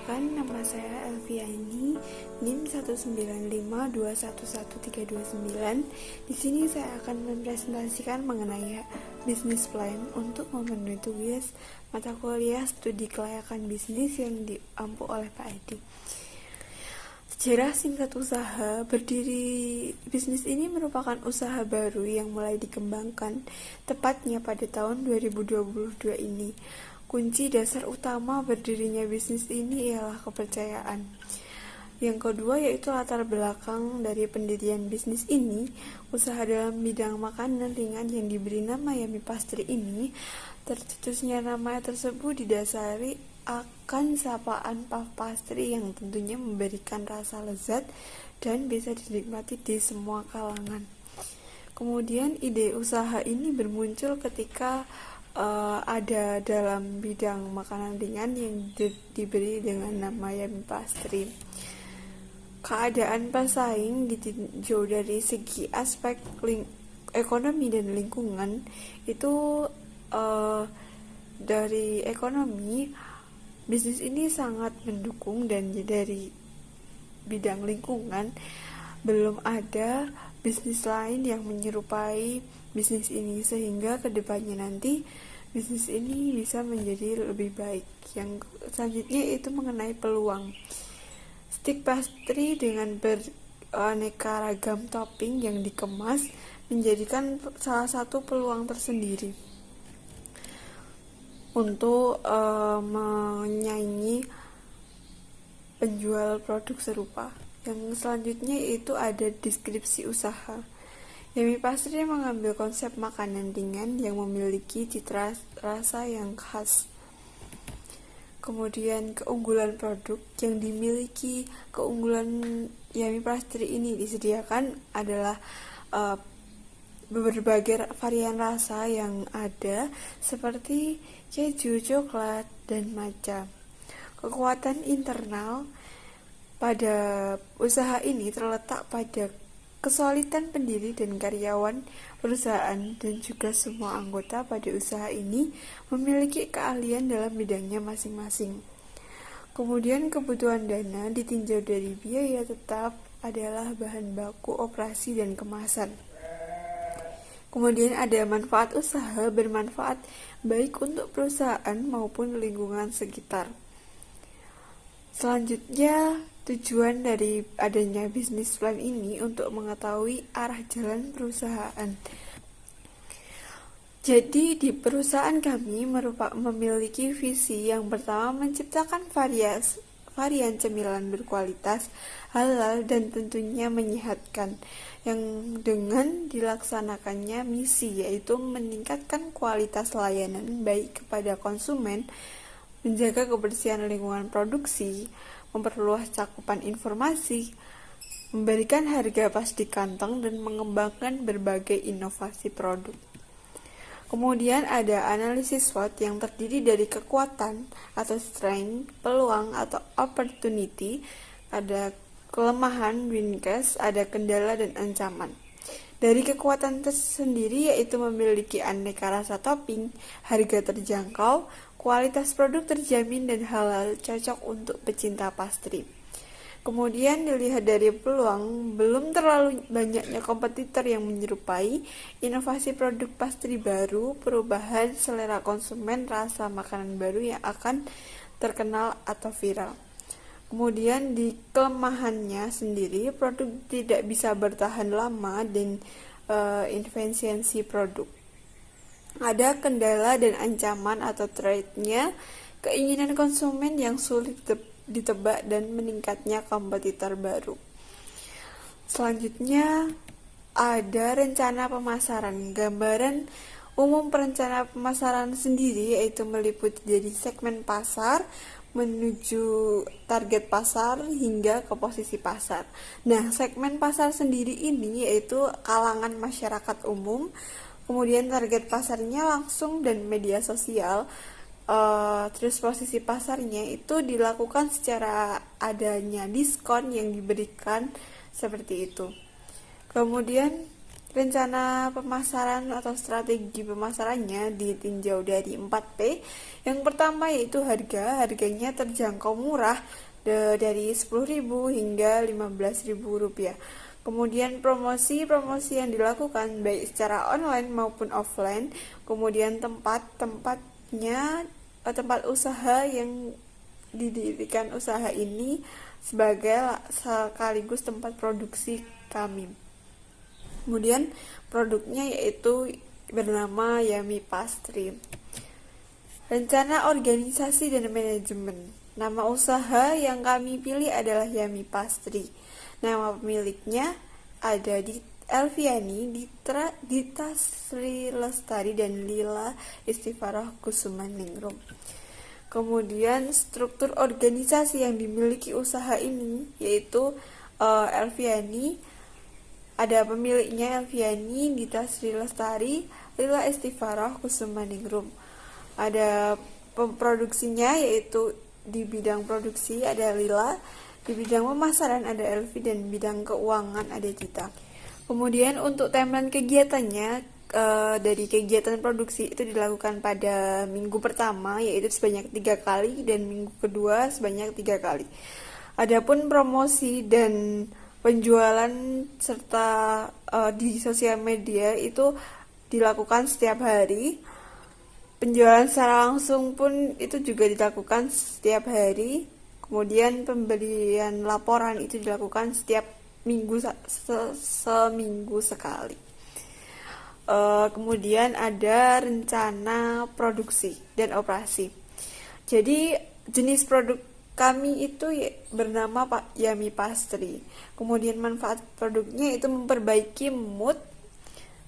Perkenalkan, nama saya Elviani, NIM 195211329. Di sini saya akan mempresentasikan mengenai bisnis plan untuk memenuhi tugas mata kuliah studi kelayakan bisnis yang diampu oleh Pak Edi. Sejarah singkat usaha, berdiri bisnis ini merupakan usaha baru yang mulai dikembangkan tepatnya pada tahun 2022 ini. Kunci dasar utama berdirinya bisnis ini ialah kepercayaan. Yang kedua yaitu latar belakang dari pendirian bisnis ini. Usaha dalam bidang makanan ringan yang diberi nama Yummy Pastry ini, tercetusnya nama tersebut didasari akan sapaan puff pastry yang tentunya memberikan rasa lezat dan bisa dinikmati di semua kalangan. Kemudian ide usaha ini bermuncul ketika ada dalam bidang makanan ringan yang diberi dengan nama Yummy Pastry. Keadaan pesaing ditinjau dari segi aspek ekonomi dan lingkungan. Itu dari ekonomi, bisnis ini sangat mendukung, dan dari bidang lingkungan belum ada bisnis lain yang menyerupai bisnis ini, sehingga kedepannya nanti bisnis ini bisa menjadi lebih baik. Yang selanjutnya itu mengenai peluang. Stick pastry dengan beraneka ragam topping yang dikemas menjadikan salah satu peluang tersendiri untuk menyaingi penjual produk serupa. Yang selanjutnya itu ada deskripsi usaha. Yummy Pastry mengambil konsep makanan ringan yang memiliki citra rasa yang khas. Kemudian keunggulan produk yang dimiliki. Keunggulan Yummy Pastry ini disediakan adalah berbagai varian rasa yang ada seperti keju, coklat, dan matcha. Kekuatan internal pada usaha ini terletak pada kesolidan pendiri dan karyawan perusahaan, dan juga semua anggota pada usaha ini memiliki keahlian dalam bidangnya masing-masing. Kemudian kebutuhan dana ditinjau dari biaya tetap adalah bahan baku, operasi, dan kemasan. Kemudian ada manfaat usaha, bermanfaat baik untuk perusahaan maupun lingkungan sekitar. Selanjutnya, tujuan dari adanya bisnis plan ini untuk mengetahui arah jalan perusahaan. Jadi di perusahaan kami memiliki visi yang pertama menciptakan varian cemilan berkualitas, halal, dan tentunya menyehatkan, yang dengan dilaksanakannya misi yaitu meningkatkan kualitas layanan baik kepada konsumen, menjaga kebersihan lingkungan produksi, memperluas cakupan informasi, memberikan harga pas di kantong, dan mengembangkan berbagai inovasi produk. Kemudian ada analisis SWOT yang terdiri dari kekuatan atau strength, peluang atau opportunity, ada kelemahan, weakness, ada kendala dan ancaman. Dari kekuatan tersendiri yaitu memiliki aneka rasa topping, harga terjangkau, kualitas produk terjamin, dan halal, cocok untuk pecinta pastry. Kemudian dilihat dari peluang, belum terlalu banyaknya kompetitor yang menyerupai, inovasi produk pastry baru, perubahan selera konsumen, rasa makanan baru yang akan terkenal atau viral. Kemudian di kelemahannya sendiri, produk tidak bisa bertahan lama dan inefisiensi produk. Ada kendala dan ancaman atau threat-nya, keinginan konsumen yang sulit ditebak, dan meningkatnya kompetitor baru. Selanjutnya ada rencana pemasaran. Gambaran umum perencana pemasaran sendiri yaitu meliputi dari segmen pasar menuju target pasar hingga ke posisi pasar. Nah, segmen pasar sendiri ini yaitu kalangan masyarakat umum, kemudian target pasarnya langsung dan media sosial. Terus posisi pasarnya itu dilakukan secara adanya diskon yang diberikan seperti itu. Kemudian Rencana pemasaran atau strategi pemasarannya ditinjau dari 4P. Yang pertama yaitu harganya terjangkau murah dari 10.000 hingga 15.000 rupiah. Kemudian promosi yang dilakukan baik secara online maupun offline. Kemudian tempat usaha yang didirikan usaha ini sebagai sekaligus tempat produksi kami. Kemudian produknya yaitu bernama Yummy Pastry. Rencana organisasi dan manajemen. Nama usaha yang kami pilih adalah Yummy Pastry. Nama pemiliknya ada di Elviani, Dita Sri Lestari, dan Lila Istifarah Kusumaningrum. Kemudian struktur organisasi yang dimiliki usaha ini yaitu Elviani, ada pemiliknya Elviani, Dita Sri Lestari, Lila Istifarah Kusumaningrum. Ada pemproduksinya yaitu di bidang produksi ada Lila, di bidang pemasaran ada Elvi, dan bidang keuangan ada Dita. Kemudian untuk timeline kegiatannya, dari kegiatan produksi itu dilakukan pada minggu pertama yaitu sebanyak 3 kali dan minggu kedua sebanyak 3 kali. Adapun promosi dan penjualan serta di sosial media itu dilakukan setiap hari. Penjualan secara langsung pun itu juga dilakukan setiap hari. Kemudian pembelian laporan itu dilakukan setiap minggu, seminggu sekali. Kemudian ada rencana produksi dan operasi. Jadi jenis produk kami itu bernama Yummy Pastry. Kemudian manfaat produknya itu memperbaiki mood,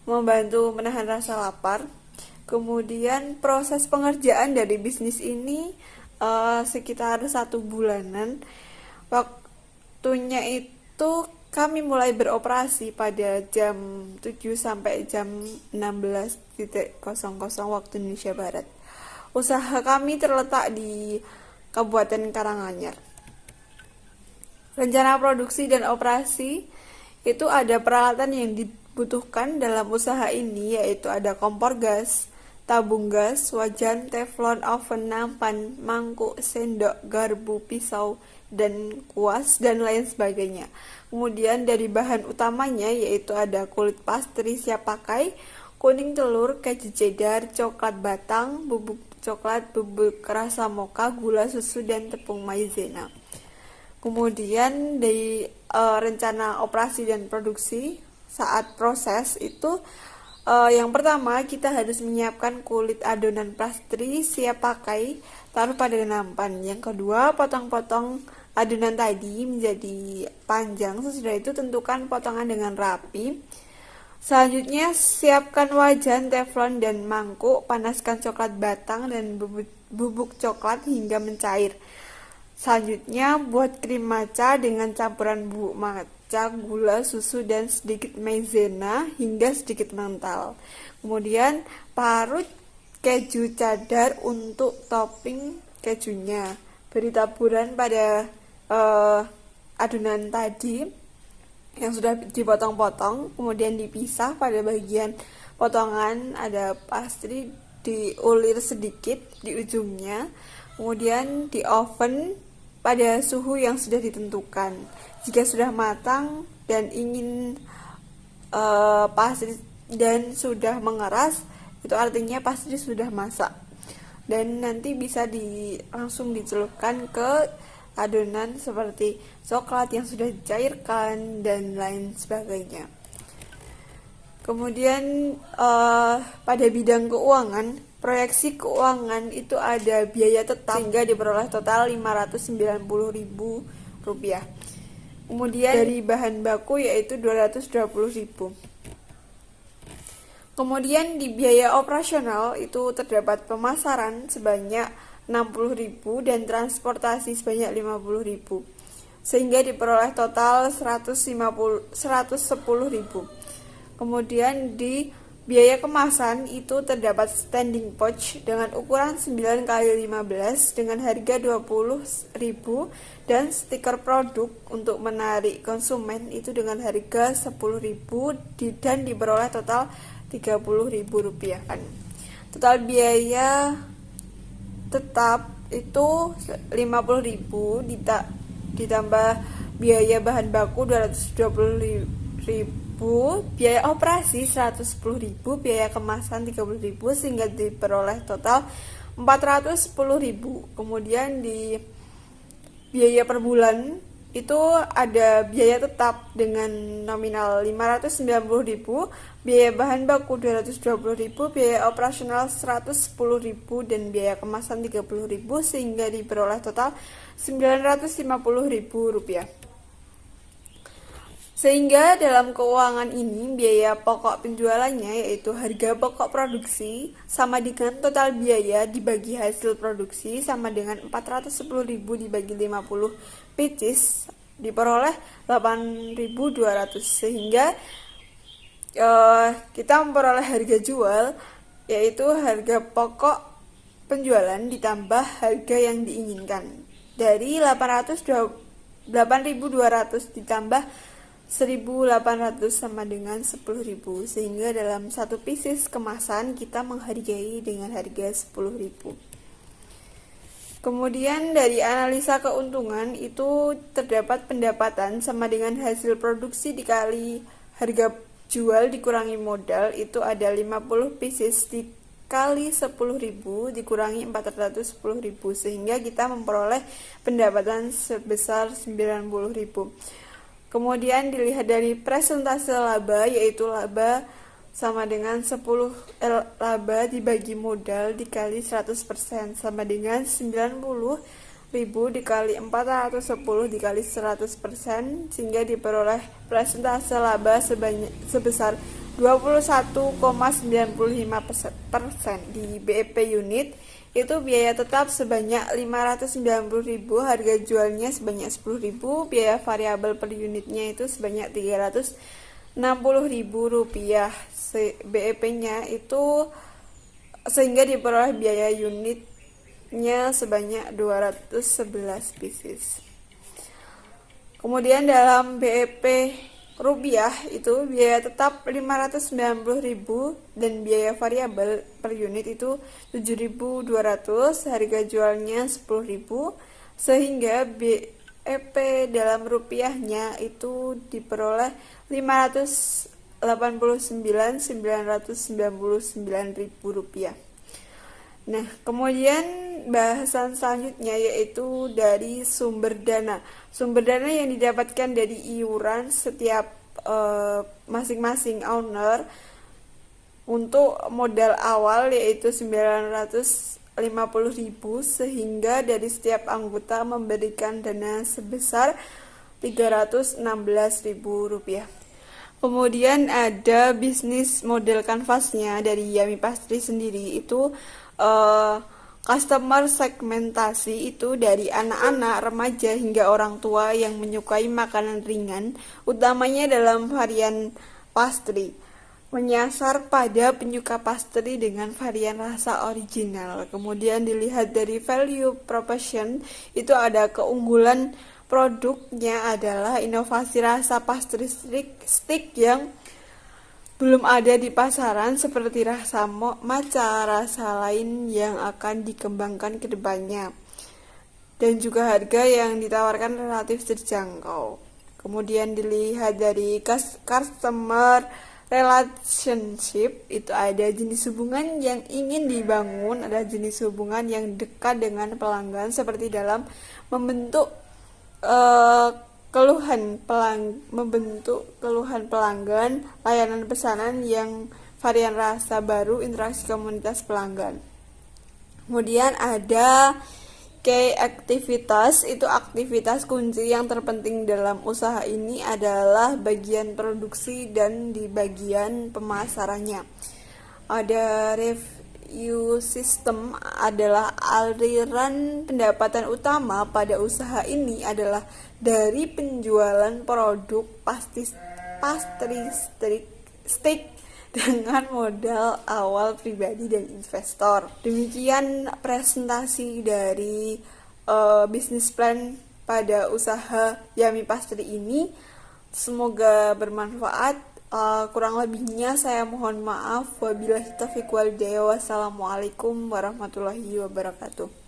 membantu menahan rasa lapar. Kemudian proses pengerjaan dari bisnis ini sekitar 1 bulanan. Waktunya itu kami mulai beroperasi pada jam 7 sampai jam 16.00 waktu Indonesia Barat. Usaha kami terletak di Kabupaten Karanganyar. Rencana produksi dan operasi itu ada peralatan yang dibutuhkan dalam usaha ini yaitu ada kompor gas, tabung gas, wajan, teflon, oven, nampan, mangkuk, sendok, garpu, pisau, dan kuas, dan lain sebagainya. Kemudian dari bahan utamanya yaitu ada kulit pastry siap pakai, kuning telur, keju cheddar, coklat batang, bubuk coklat, bubuk rasa mocha, gula, susu, dan tepung maizena. Kemudian dari rencana operasi dan produksi saat proses itu yang pertama kita harus menyiapkan kulit adonan pastry siap pakai, taruh pada nampan. Yang kedua, potong-potong adonan tadi menjadi panjang. Sesudah itu tentukan potongan dengan rapi. Selanjutnya siapkan wajan, teflon, dan mangkuk. Panaskan coklat batang dan bubuk coklat hingga mencair. Selanjutnya buat krim matcha dengan campuran bubuk matcha, gula, susu, dan sedikit maizena hingga sedikit mengental. Kemudian parut keju cheddar untuk topping kejunya. Beri taburan pada adonan tadi yang sudah dipotong-potong, kemudian dipisah pada bagian potongan ada pastry, diulir sedikit di ujungnya, kemudian di oven pada suhu yang sudah ditentukan. Jika sudah matang dan ingin pastry dan sudah mengeras, itu artinya pastry sudah masak, dan nanti bisa langsung dicelupkan ke adonan seperti coklat yang sudah dicairkan dan lain sebagainya. Kemudian pada bidang keuangan, proyeksi keuangan itu ada biaya tetap sehingga diperoleh total Rp590.000. Kemudian dari bahan baku yaitu Rp220.000. Kemudian di biaya operasional itu terdapat pemasaran sebanyak Rp60.000 dan transportasi sebanyak Rp50.000, sehingga diperoleh total Rp110.000. Kemudian di biaya kemasan itu terdapat standing pouch dengan ukuran 9x15 dengan harga 20.000 dan stiker produk untuk menarik konsumen itu dengan harga 10.000 dan diperoleh total Rp30.000 kan. Total biaya tetap itu 50.000 ditambah biaya bahan baku 220.000, biaya operasi 110.000, biaya kemasan 30.000 sehingga diperoleh total 410.000. Kemudian di biaya per bulan itu ada biaya tetap dengan nominal 590.000, biaya bahan baku 220.000, biaya operasional 110.000 dan biaya kemasan 30.000 sehingga diperoleh total Rp950.000. Sehingga dalam keuangan ini biaya pokok penjualannya yaitu harga pokok produksi sama dengan total biaya dibagi hasil produksi sama dengan 410.000 dibagi 50 pieces diperoleh 8.200 sehingga kita memperoleh harga jual yaitu harga pokok penjualan ditambah harga yang diinginkan. Dari 8.200 ditambah 1.800 sama dengan 10.000 sehingga dalam satu pieces kemasan kita menghargai dengan harga 10.000. Kemudian dari analisa keuntungan itu terdapat pendapatan sama dengan hasil produksi dikali harga jual dikurangi modal itu ada 50 pieces dikali 10.000 dikurangi 410.000 sehingga kita memperoleh pendapatan sebesar 90.000. Kemudian dilihat dari presentase laba yaitu laba sama dengan 10 laba dibagi modal dikali 100% sama dengan 90.000 dikali 410 dikali 100% sehingga diperoleh presentase laba sebesar 21,95% di BEP unit. Itu biaya tetap sebanyak 590.000, harga jualnya sebanyak 10.000, biaya variabel per unitnya itu sebanyak Rp360.000. BEP-nya itu sehingga diperoleh biaya unitnya sebanyak 211 pieces. Kemudian dalam BEP rupiah itu biaya tetap 590.000 dan biaya variabel per unit itu 7.200, harga jualnya 10.000 sehingga BEP dalam rupiahnya itu diperoleh 589.999.000 rupiah. Nah, kemudian bahasan selanjutnya yaitu dari sumber dana. Sumber dana yang didapatkan dari iuran setiap masing-masing owner untuk modal awal yaitu 950.000 sehingga dari setiap anggota memberikan dana sebesar Rp316.000. Kemudian ada bisnis model kanvasnya dari Yummy Pastry sendiri itu customer segmentasi itu dari anak-anak, remaja hingga orang tua yang menyukai makanan ringan, utamanya dalam varian pastry. Menyasar pada penyuka pastry dengan varian rasa original. Kemudian dilihat dari value proposition, itu ada keunggulan produknya adalah inovasi rasa pastry stick yang belum ada di pasaran seperti rasa matcha, rasa lain yang akan dikembangkan ke depannya. Dan juga harga yang ditawarkan relatif terjangkau. Kemudian dilihat dari customer relationship, itu ada jenis hubungan yang ingin dibangun, ada jenis hubungan yang dekat dengan pelanggan seperti dalam membentuk keluhan pelanggan, layanan pesanan yang varian rasa baru, interaksi komunitas pelanggan. Kemudian ada key aktivitas, itu aktivitas kunci yang terpenting dalam usaha ini adalah bagian produksi dan di bagian pemasarannya. Ada revenue system adalah aliran pendapatan utama pada usaha ini adalah dari penjualan produk pastry stick dengan modal awal pribadi dan investor. Demikian presentasi dari bisnis plan pada usaha Yummy Pastry ini. Semoga bermanfaat. Kurang lebihnya saya mohon maaf. Wabillahi taufiq wal hidayah. Wassalamualaikum warahmatullahi wabarakatuh.